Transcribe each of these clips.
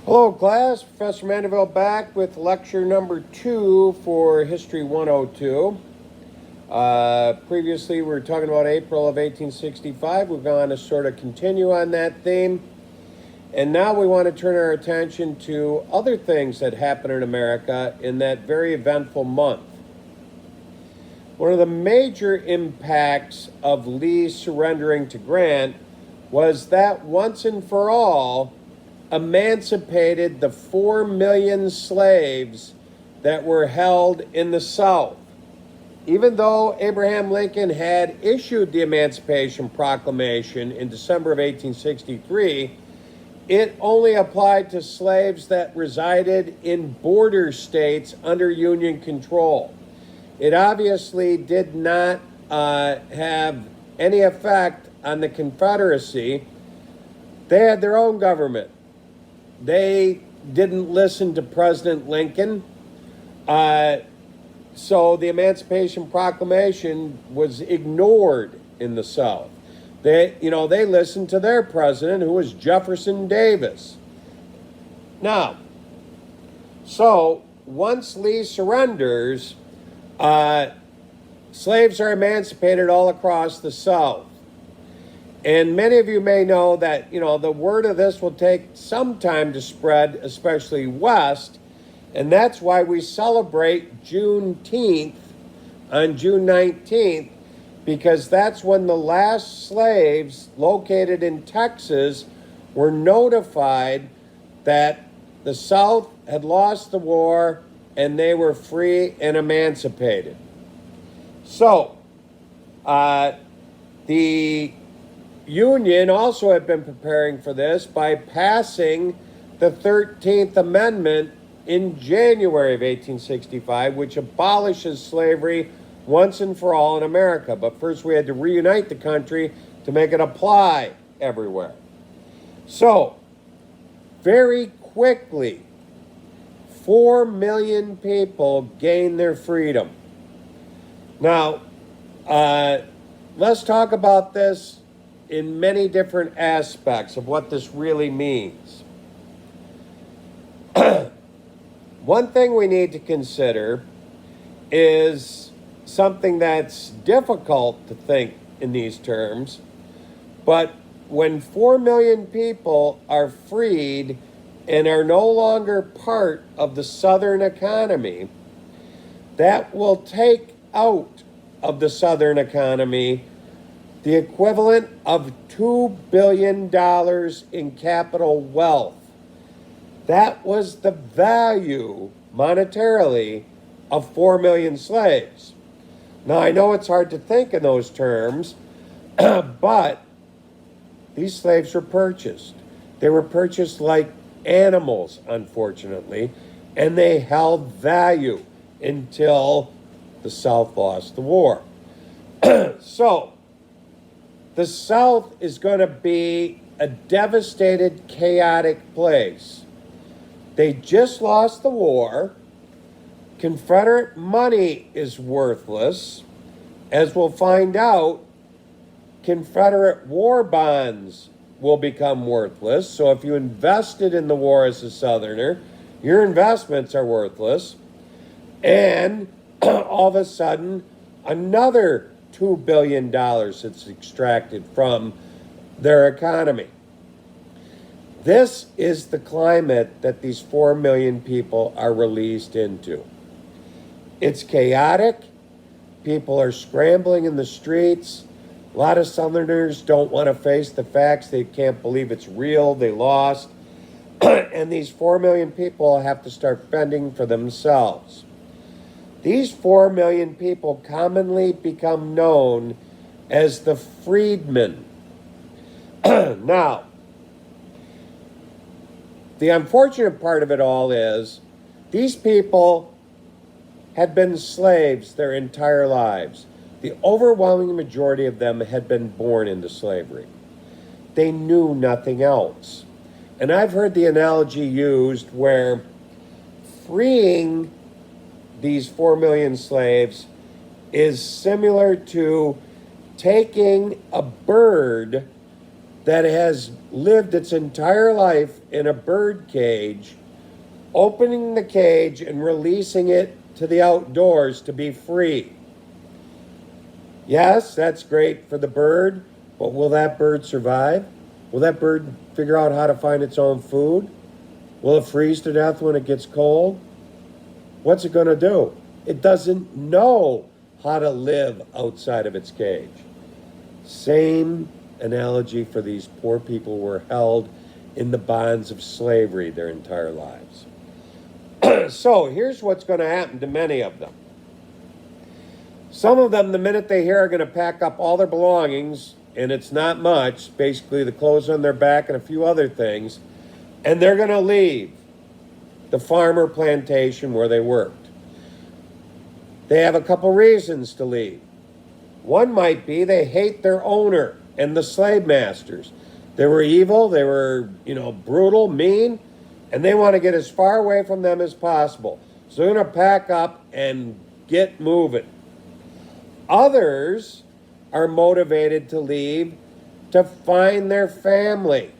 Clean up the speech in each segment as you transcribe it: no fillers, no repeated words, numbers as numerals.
Hello, class. Professor Mandeville back with lecture number 2 for History 102. Previously, we were talking about April of 1865. We've gone to sort of continue on that theme. And now we want to turn our attention to other things that happened in America in that very eventful month. One of the major impacts of Lee surrendering to Grant was that once and for all, emancipated the 4 million slaves that were held in the South. Even though Abraham Lincoln had issued the Emancipation Proclamation in December of 1863, it only applied to slaves that resided in border states under Union control. It obviously did not have any effect on the Confederacy. They had their own government. They didn't listen to President Lincoln. So the Emancipation Proclamation was ignored in the South. They listened to their president, who was Jefferson Davis. Now, so once Lee surrenders, slaves are emancipated all across the South. And many of you may know that, the word of this will take some time to spread, especially west. And that's why we celebrate Juneteenth on June 19th, because that's when the last slaves located in Texas were notified that the South had lost the war and they were free and emancipated. So, the Union also had been preparing for this by passing the 13th Amendment in January of 1865, which abolishes slavery once and for all in America. But first we had to reunite the country to make it apply everywhere. So, very quickly, 4 million people gained their freedom. Now, let's talk about this in many different aspects of what this really means. One thing we need to consider is something that's difficult to think in these terms, but when 4 million people are freed and are no longer part of the Southern economy, that will take out of the Southern economy the equivalent of $2 billion in capital wealth. That was the value, monetarily, of 4 million slaves. Now, I know it's hard to think in those terms, but these slaves were purchased. They were purchased like animals, unfortunately, and they held value until the South lost the war. So, the South is going to be a devastated, chaotic place. They just lost the war. Confederate money is worthless. As we'll find out, Confederate war bonds will become worthless. So if you invested in the war as a Southerner, your investments are worthless. And all of a sudden, another $2 billion that's extracted from their economy. This is the climate that these 4 million people are released into. It's chaotic. People are scrambling in the streets. A lot of Southerners don't want to face the facts. They can't believe it's real. They lost. And these 4 million people have to start fending for themselves. These 4 million people commonly become known as the freedmen. Now, the unfortunate part of it all is these people had been slaves their entire lives. The overwhelming majority of them had been born into slavery. They knew nothing else. And I've heard the analogy used where freeing these 4 million slaves is similar to taking a bird that has lived its entire life in a bird cage, opening the cage and releasing it to the outdoors to be free. Yes, that's great for the bird, but will that bird survive? Will that bird figure out how to find its own food? Will it freeze to death when it gets cold? What's it going to do? It doesn't know how to live outside of its cage. Same analogy for these poor people who were held in the bonds of slavery their entire lives. So here's what's going to happen to many of them. Some of them, the minute they hear, are going to pack up all their belongings, and it's not much, basically the clothes on their back and a few other things, and they're going to leave the farm or plantation where they worked. They have a couple reasons to leave. One might be they hate their owner and the slave masters. They were evil, they were, brutal, mean, and they want to get as far away from them as possible. So they're going to pack up and get moving. Others are motivated to leave to find their family.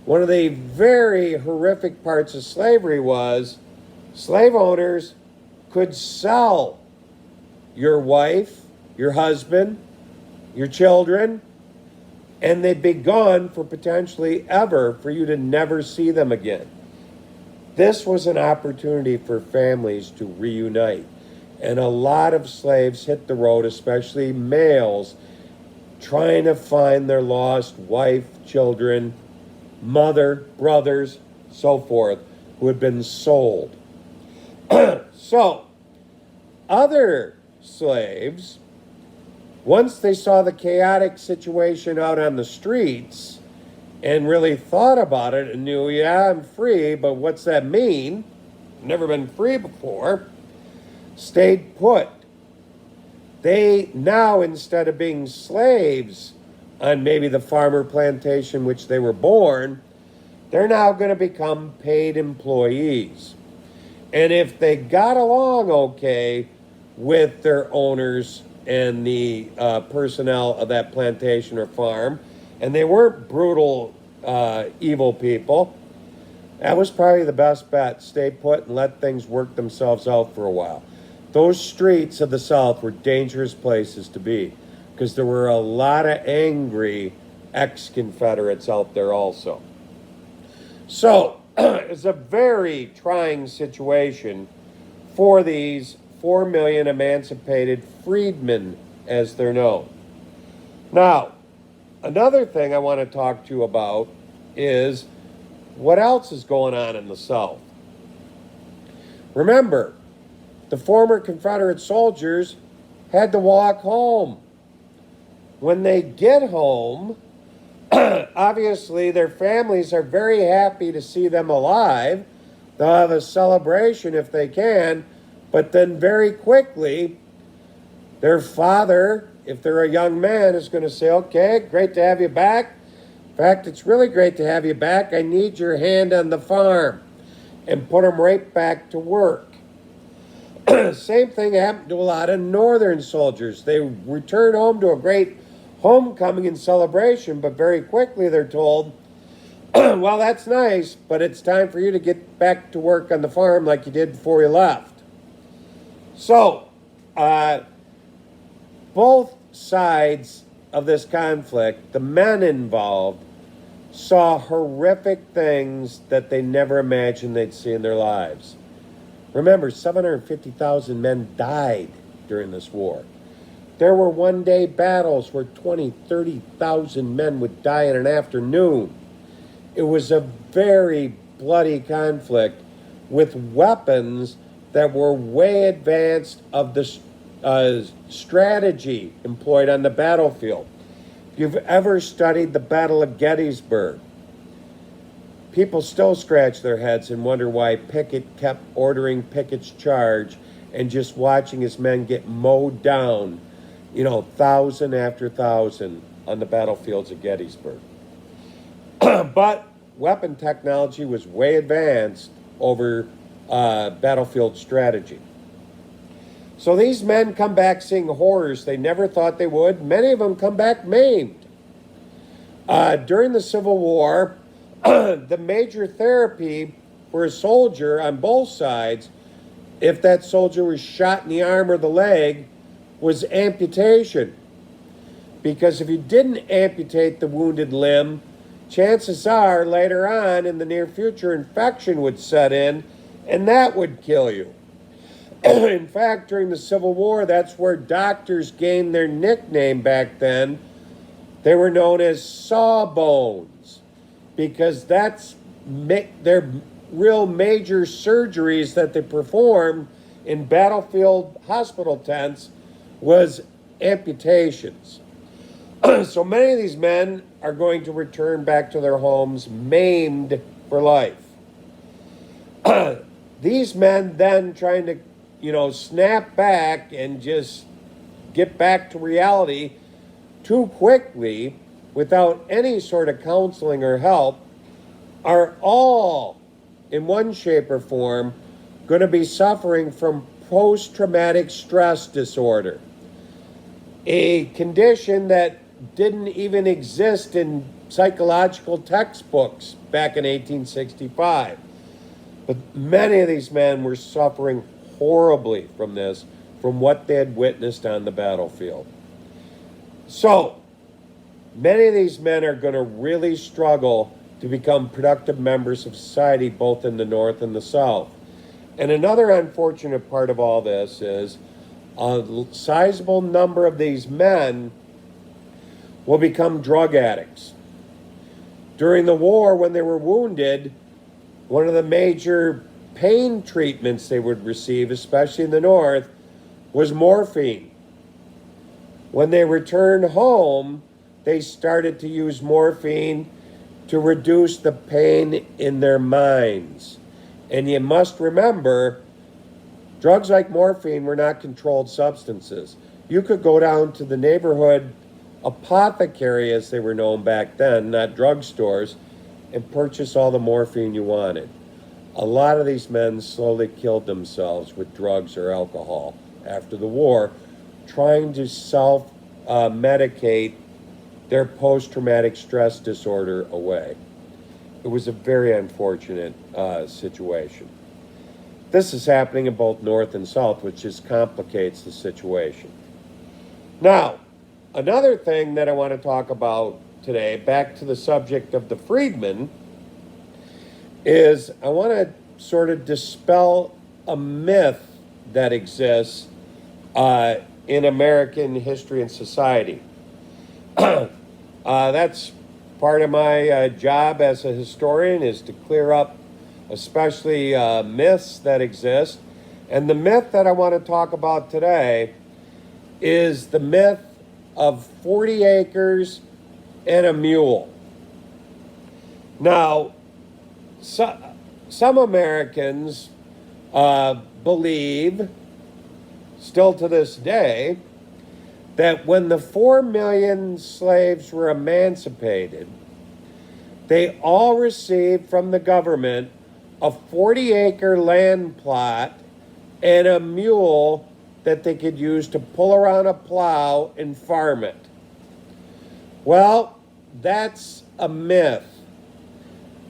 One of the very horrific parts of slavery was slave owners could sell your wife, your husband, your children, and they'd be gone for potentially ever, for you to never see them again. This was an opportunity for families to reunite. And a lot of slaves hit the road, especially males, trying to find their lost wife, children, mother, brothers, so forth, who had been sold. So, other slaves, once they saw the chaotic situation out on the streets and really thought about it and knew, yeah, I'm free, but what's that mean? I've never been free before. Stayed put. They now, instead of being slaves on maybe the farmer plantation which they were born, they're now going to become paid employees. And if they got along okay with their owners and the personnel of that plantation or farm, and they weren't brutal, evil people, that was probably the best bet. Stay put and let things work themselves out for a while. Those streets of the South were dangerous places to be because there were a lot of angry ex-Confederates out there also. So it's a very trying situation for these 4 million emancipated freedmen, as they're known. Now, another thing I want to talk to you about is what else is going on in the South. Remember, the former Confederate soldiers had to walk home. When they get home, obviously their families are very happy to see them alive. They'll have a celebration if they can, but then very quickly, their father, if they're a young man, is going to say, okay, great to have you back. In fact, it's really great to have you back. I need your hand on the farm, and put them right back to work. Same thing happened to a lot of Northern soldiers. They return home to a great homecoming and celebration, but very quickly they're told, well, that's nice, but it's time for you to get back to work on the farm like you did before you left. So, both sides of this conflict, the men involved, saw horrific things that they never imagined they'd see in their lives. Remember, 750,000 men died during this war. There were one-day battles where 20, 30,000 men would die in an afternoon. It was a very bloody conflict with weapons that were way advanced of the strategy employed on the battlefield. If you've ever studied the Battle of Gettysburg, people still scratch their heads and wonder why Pickett kept ordering Pickett's charge and just watching his men get mowed down, 1,000 after 1,000 on the battlefields of Gettysburg. But weapon technology was way advanced over battlefield strategy. So these men come back seeing horrors they never thought they would. Many of them come back maimed. During the Civil War, the major therapy for a soldier on both sides, if that soldier was shot in the arm or the leg, was amputation. Because if you didn't amputate the wounded limb, chances are later on in the near future, infection would set in and that would kill you. In fact, during the Civil War, that's where doctors gained their nickname back then. They were known as sawbones because that's their real major surgeries that they performed in battlefield hospital tents was amputations. So many of these men are going to return back to their homes maimed for life. These men then trying to, snap back and just get back to reality too quickly without any sort of counseling or help are all, in one shape or form, going to be suffering from post-traumatic stress disorder, a condition that didn't even exist in psychological textbooks back in 1865. But many of these men were suffering horribly from this, from what they had witnessed on the battlefield. So, many of these men are going to really struggle to become productive members of society, both in the North and the South. And another unfortunate part of all this is a sizable number of these men will become drug addicts. During the war, when they were wounded, one of the major pain treatments they would receive, especially in the North, was morphine. When they returned home, they started to use morphine to reduce the pain in their minds. And you must remember, drugs like morphine were not controlled substances. You could go down to the neighborhood apothecary, as they were known back then, not drugstores, and purchase all the morphine you wanted. A lot of these men slowly killed themselves with drugs or alcohol after the war, trying to self-medicate their post-traumatic stress disorder away. It was a very unfortunate situation. This is happening in both North and South, which just complicates the situation. Now, another thing that I want to talk about today, back to the subject of the Freedman, is I want to sort of dispel a myth that exists in American history and society. That's part of my job as a historian, is to clear up especially myths that exist. And the myth that I want to talk about today is the myth of 40 acres and a mule. Now, some Americans believe, still to this day, that when the 4 million slaves were emancipated, they all received from the government a 40-acre land plot and a mule that they could use to pull around a plow and farm it. Well, that's a myth.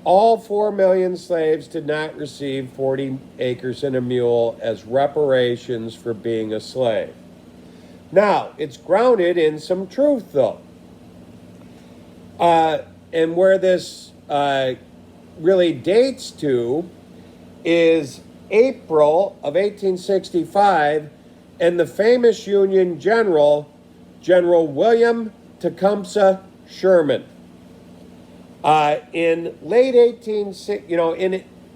All 4 million slaves did not receive 40 acres and a mule as reparations for being a slave. Now, it's grounded in some truth, though. And where this really dates to is April of 1865, and the famous Union general, General William Tecumseh Sherman. In in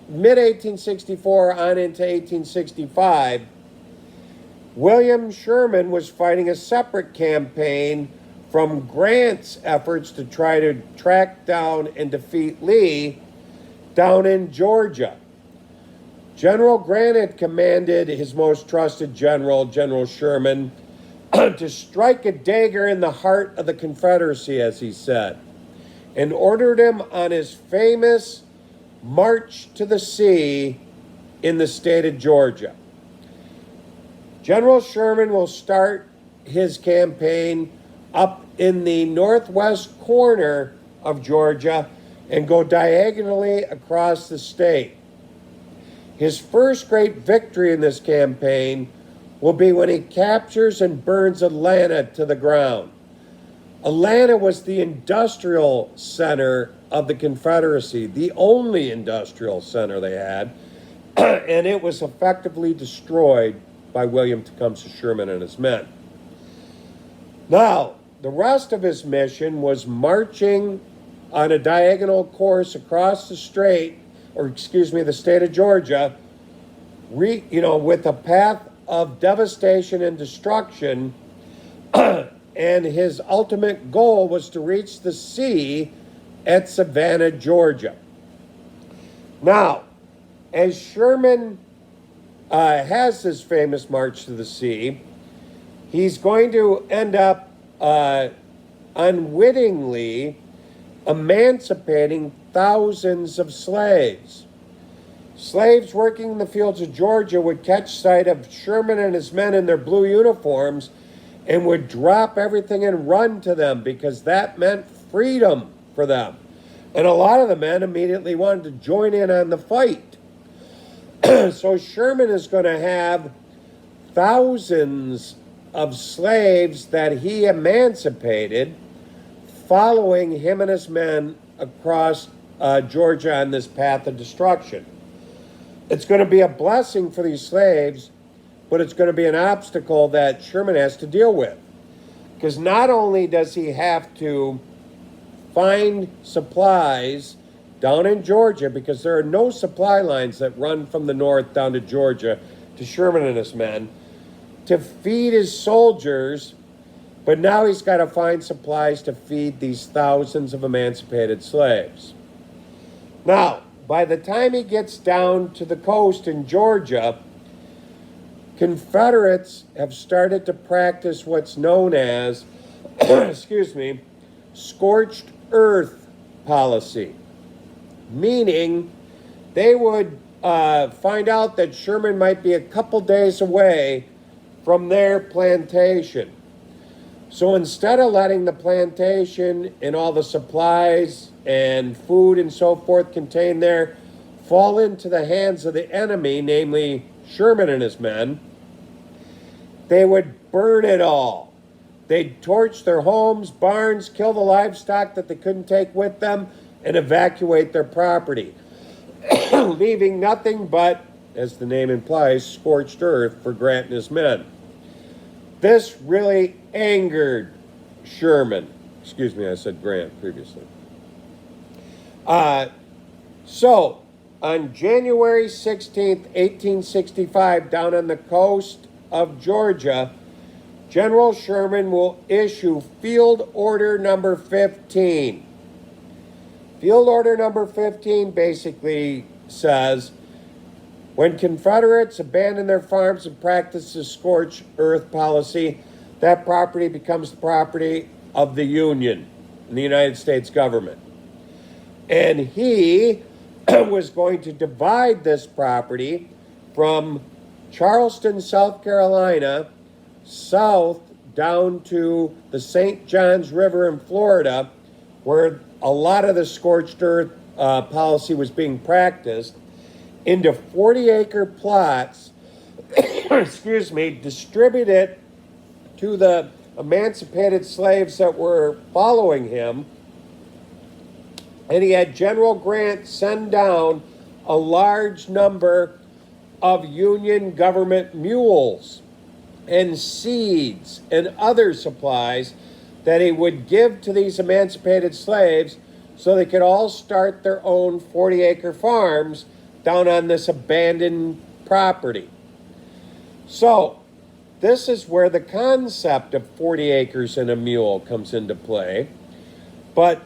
mid-1864 on into 1865, William Sherman was fighting a separate campaign from Grant's efforts to try to track down and defeat Lee down in Georgia. General Grant had commanded his most trusted general, General Sherman, to strike a dagger in the heart of the Confederacy, as he said, and ordered him on his famous March to the Sea in the state of Georgia. General Sherman will start his campaign up in the northwest corner of Georgia and go diagonally across the state. His first great victory in this campaign will be when he captures and burns Atlanta to the ground. Atlanta was the industrial center of the Confederacy, the only industrial center they had, and it was effectively destroyed by William Tecumseh Sherman and his men. Now, the rest of his mission was marching on a diagonal course across the state of Georgia, with a path of devastation and destruction, and his ultimate goal was to reach the sea at Savannah, Georgia. Now, as Sherman has this famous march to the sea, he's going to end up unwittingly emancipating thousands of slaves. Slaves working in the fields of Georgia would catch sight of Sherman and his men in their blue uniforms and would drop everything and run to them because that meant freedom for them. And a lot of the men immediately wanted to join in on the fight. So Sherman is going to have thousands of slaves that he emancipated following him and his men across Georgia on this path of destruction. It's going to be a blessing for these slaves, but it's going to be an obstacle that Sherman has to deal with. Because not only does he have to find supplies down in Georgia, because there are no supply lines that run from the north down to Georgia to Sherman and his men, to feed his soldiers, but now he's got to find supplies to feed these thousands of emancipated slaves. Now, by the time he gets down to the coast in Georgia, Confederates have started to practice what's known as, scorched earth policy, meaning they would find out that Sherman might be a couple days away from their plantation. So instead of letting the plantation and all the supplies and food and so forth contained there fall into the hands of the enemy, namely Sherman and his men, they would burn it all. They'd torch their homes, barns, kill the livestock that they couldn't take with them, and evacuate their property, leaving nothing but, as the name implies, scorched earth for Grant and his men. This really angered Sherman. Excuse me, I said Grant previously. So, on January 16th, 1865, down on the coast of Georgia, General Sherman will issue Field Order Number 15. Field Order Number 15 basically says, when Confederates abandon their farms and practice the scorched earth policy, that property becomes the property of the Union and the United States government. And he was going to divide this property from Charleston, South Carolina, south down to the St. Johns River in Florida, where a lot of the scorched earth policy was being practiced, into 40-acre plots, distributed to the emancipated slaves that were following him. And he had General Grant send down a large number of Union government mules and seeds and other supplies that he would give to these emancipated slaves so they could all start their own 40-acre farms down on this abandoned property. So, this is where the concept of 40 acres and a mule comes into play. But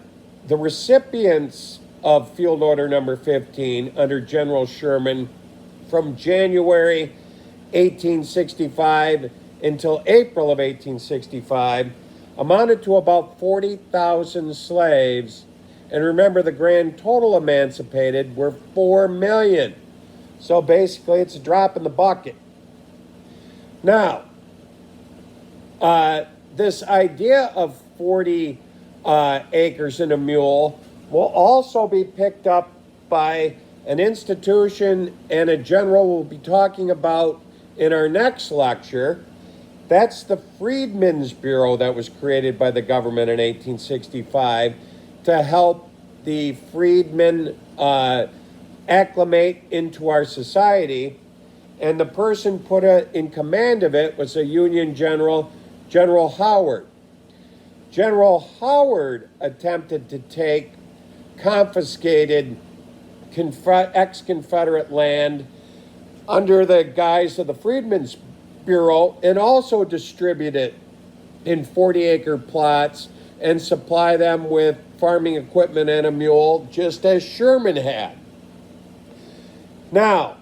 the recipients of Field Order Number 15 under General Sherman from January 1865 until April of 1865 amounted to about 40,000 slaves. And remember, the grand total emancipated were 4 million. So basically, it's a drop in the bucket. Now, this idea of 40 acres and a mule will also be picked up by an institution and a general we'll be talking about in our next lecture. That's the Freedmen's Bureau that was created by the government in 1865 to help the freedmen acclimate into our society. And the person put in command of it was a Union general, General Howard. General Howard attempted to take confiscated ex-Confederate land under the guise of the Freedmen's Bureau and also distribute it in 40-acre plots and supply them with farming equipment and a mule, just as Sherman had. Now,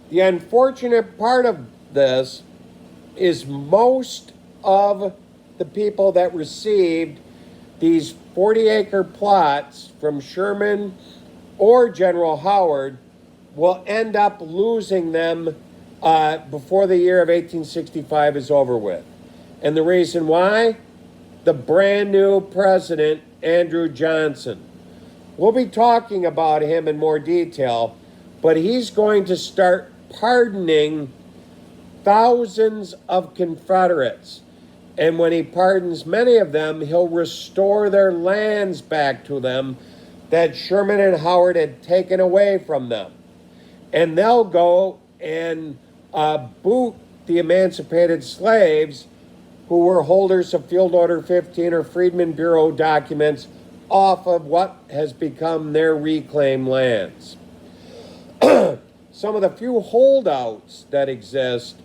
the unfortunate part of this is most of the people that received these 40-acre plots from Sherman or General Howard will end up losing them before the year of 1865 is over with. And the reason why? The brand new president, Andrew Johnson. We'll be talking about him in more detail, but he's going to start pardoning thousands of Confederates. And when he pardons many of them, he'll restore their lands back to them that Sherman and Howard had taken away from them. And they'll go and boot the emancipated slaves who were holders of Field Order 15 or Freedmen Bureau documents off of what has become their reclaimed lands. Some of the few holdouts that exist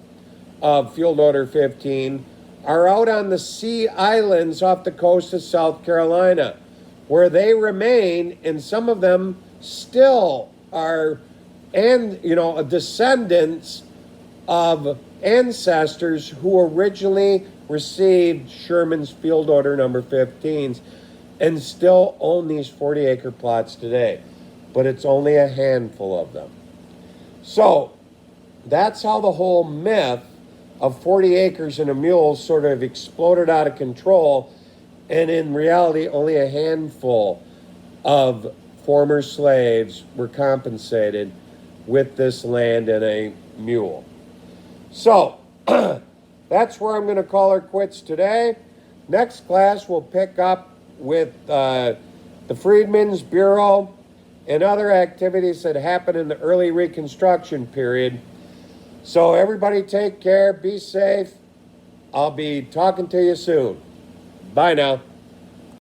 of Field Order 15 are out on the Sea Islands off the coast of South Carolina, where they remain, and some of them still are, and descendants of ancestors who originally received Sherman's Field Order number 15s and still own these 40-acre plots today. But it's only a handful of them. So that's how the whole myth of 40 acres and a mule sort of exploded out of control, and in reality only a handful of former slaves were compensated with this land and a mule. So that's where I'm going to call her quits today. Next class we'll pick up with the Freedmen's Bureau and other activities that happened in the early Reconstruction period. So everybody take care, be safe. I'll be talking to you soon. Bye now.